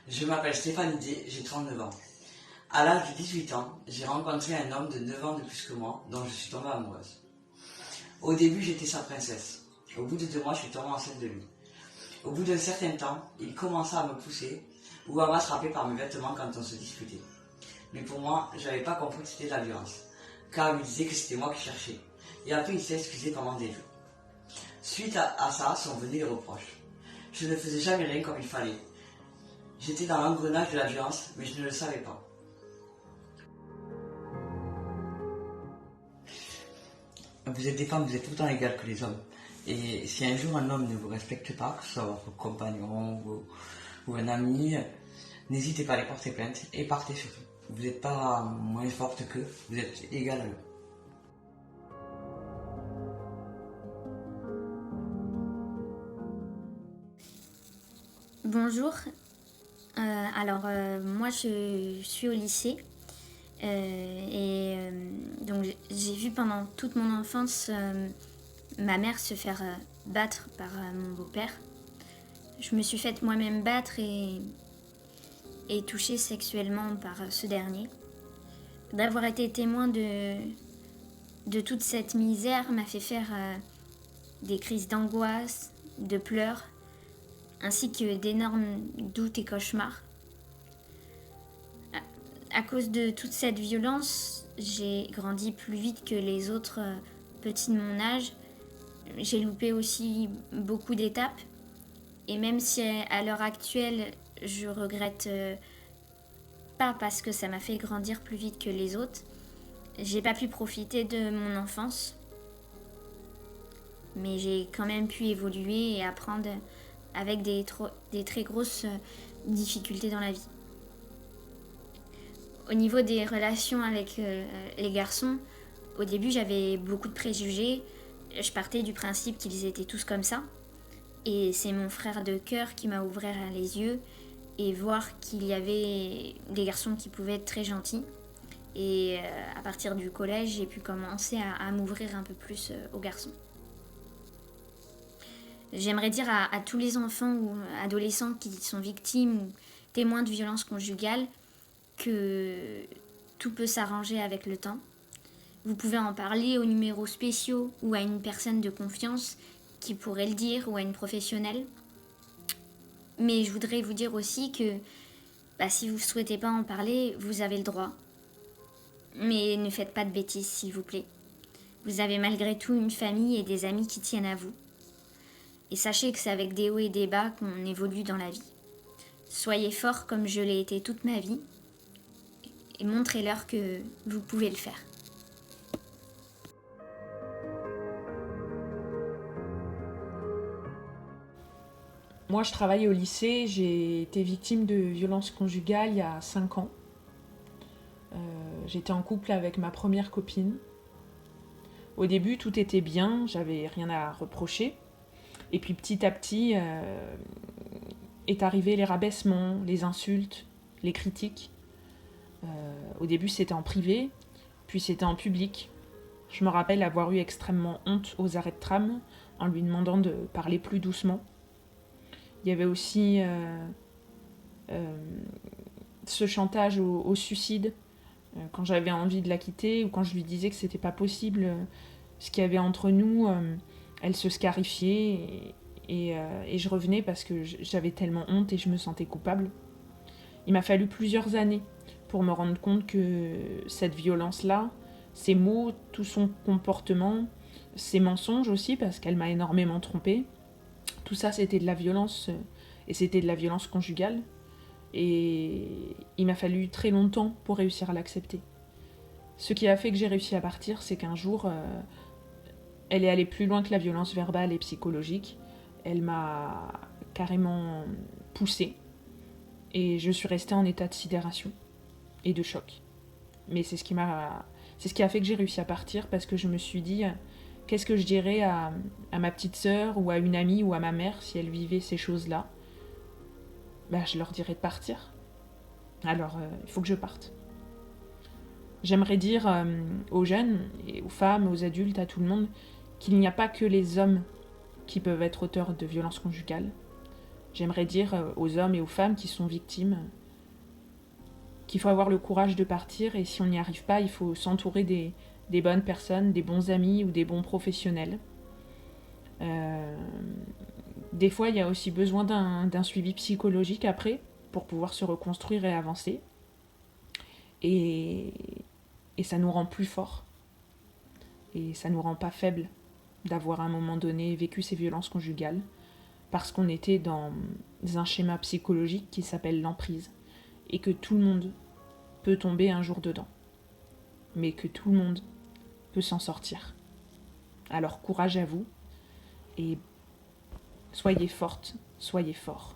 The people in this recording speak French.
Je m'appelle Stéphanie D, j'ai 39 ans. À l'âge de 18 ans, j'ai rencontré un homme de 9 ans de plus que moi, dont je suis tombée amoureuse. Au début, j'étais sa princesse. Au bout de 2 mois, je suis tombée enceinte de lui. Au bout d'un certain temps, il commença à me pousser ou à m'attraper par mes vêtements quand on se disputait. Mais pour moi, je n'avais pas compris que c'était de la violence, car il me disait que c'était moi qui cherchais. Et après, il s'est excusé pendant des jours. Suite à ça, sont venus les reproches. Je ne faisais jamais rien comme il fallait. J'étais dans l'engrenage de la violence, mais je ne le savais pas. Vous êtes des femmes, vous êtes tout le temps égales que les hommes. Et si un jour un homme ne vous respecte pas, que ce soit votre compagnon ou un ami, n'hésitez pas à les porter plainte et partez surtout. Vous n'êtes pas moins forte qu'eux, vous êtes égal à eux. Bonjour, moi je suis au lycée donc j'ai vu pendant toute mon enfance ma mère se faire battre par mon beau-père. Je me suis faite moi-même battre et touchée sexuellement par ce dernier. D'avoir été témoin de toute cette misère m'a fait faire des crises d'angoisse, de pleurs, ainsi que d'énormes doutes et cauchemars. À cause de toute cette violence, j'ai grandi plus vite que les autres petits de mon âge. J'ai loupé aussi beaucoup d'étapes. Et même si à l'heure actuelle, je regrette pas parce que ça m'a fait grandir plus vite que les autres, j'ai pas pu profiter de mon enfance. Mais j'ai quand même pu évoluer et apprendre avec des très grosses difficultés dans la vie. Au niveau des relations avec les garçons, au début j'avais beaucoup de préjugés. Je partais du principe qu'ils étaient tous comme ça. Et c'est mon frère de cœur qui m'a ouvert les yeux et voir qu'il y avait des garçons qui pouvaient être très gentils. Et à partir du collège, j'ai pu commencer à m'ouvrir un peu plus aux garçons. J'aimerais dire à tous les enfants ou adolescents qui sont victimes ou témoins de violences conjugales que tout peut s'arranger avec le temps. Vous pouvez en parler aux numéros spéciaux ou à une personne de confiance qui pourrait le dire ou à une professionnelle. Mais je voudrais vous dire aussi que si vous ne souhaitez pas en parler, vous avez le droit. Mais ne faites pas de bêtises, s'il vous plaît. Vous avez malgré tout une famille et des amis qui tiennent à vous. Et sachez que c'est avec des hauts et des bas qu'on évolue dans la vie. Soyez forts comme je l'ai été toute ma vie et montrez-leur que vous pouvez le faire. Moi, je travaille au lycée, j'ai été victime de violences conjugales il y a 5 ans. J'étais en couple avec ma première copine. Au début, tout était bien, j'avais rien à reprocher. Et puis petit à petit, est arrivé les rabaissements, les insultes, les critiques. Au début, c'était en privé, puis c'était en public. Je me rappelle avoir eu extrêmement honte aux arrêts de tram en lui demandant de parler plus doucement. Il y avait aussi ce chantage au suicide quand j'avais envie de la quitter ou quand je lui disais que c'était pas possible ce qu'il y avait entre nous. Elle se scarifiait et je revenais parce que j'avais tellement honte et je me sentais coupable. Il m'a fallu plusieurs années pour me rendre compte que cette violence-là, ses mots, tout son comportement, ses mensonges aussi, parce qu'elle m'a énormément trompée, tout ça c'était de la violence et c'était de la violence conjugale. Et il m'a fallu très longtemps pour réussir à l'accepter. Ce qui a fait que j'ai réussi à partir, c'est qu'un jour, elle est allée plus loin que la violence verbale et psychologique. Elle m'a carrément poussée et je suis restée en état de sidération et de choc. Mais c'est ce qui a fait que j'ai réussi à partir, parce que je me suis dit, qu'est-ce que je dirais à ma petite sœur ou à une amie ou à ma mère si elle vivait ces choses-là? Je leur dirais de partir. Alors, il faut que je parte. J'aimerais dire aux jeunes, et aux femmes, aux adultes, à tout le monde, qu'il n'y a pas que les hommes qui peuvent être auteurs de violences conjugales. J'aimerais dire aux hommes et aux femmes qui sont victimes qu'il faut avoir le courage de partir, et si on n'y arrive pas, il faut s'entourer des bonnes personnes, des bons amis ou des bons professionnels. Des fois, il y a aussi besoin d'un suivi psychologique après, pour pouvoir se reconstruire et avancer. Et ça nous rend plus forts. Et ça nous rend pas faibles d'avoir à un moment donné vécu ces violences conjugales, parce qu'on était dans un schéma psychologique qui s'appelle l'emprise, et que tout le monde peut tomber un jour dedans, mais que tout le monde peut s'en sortir. Alors courage à vous, et soyez fortes, soyez forts.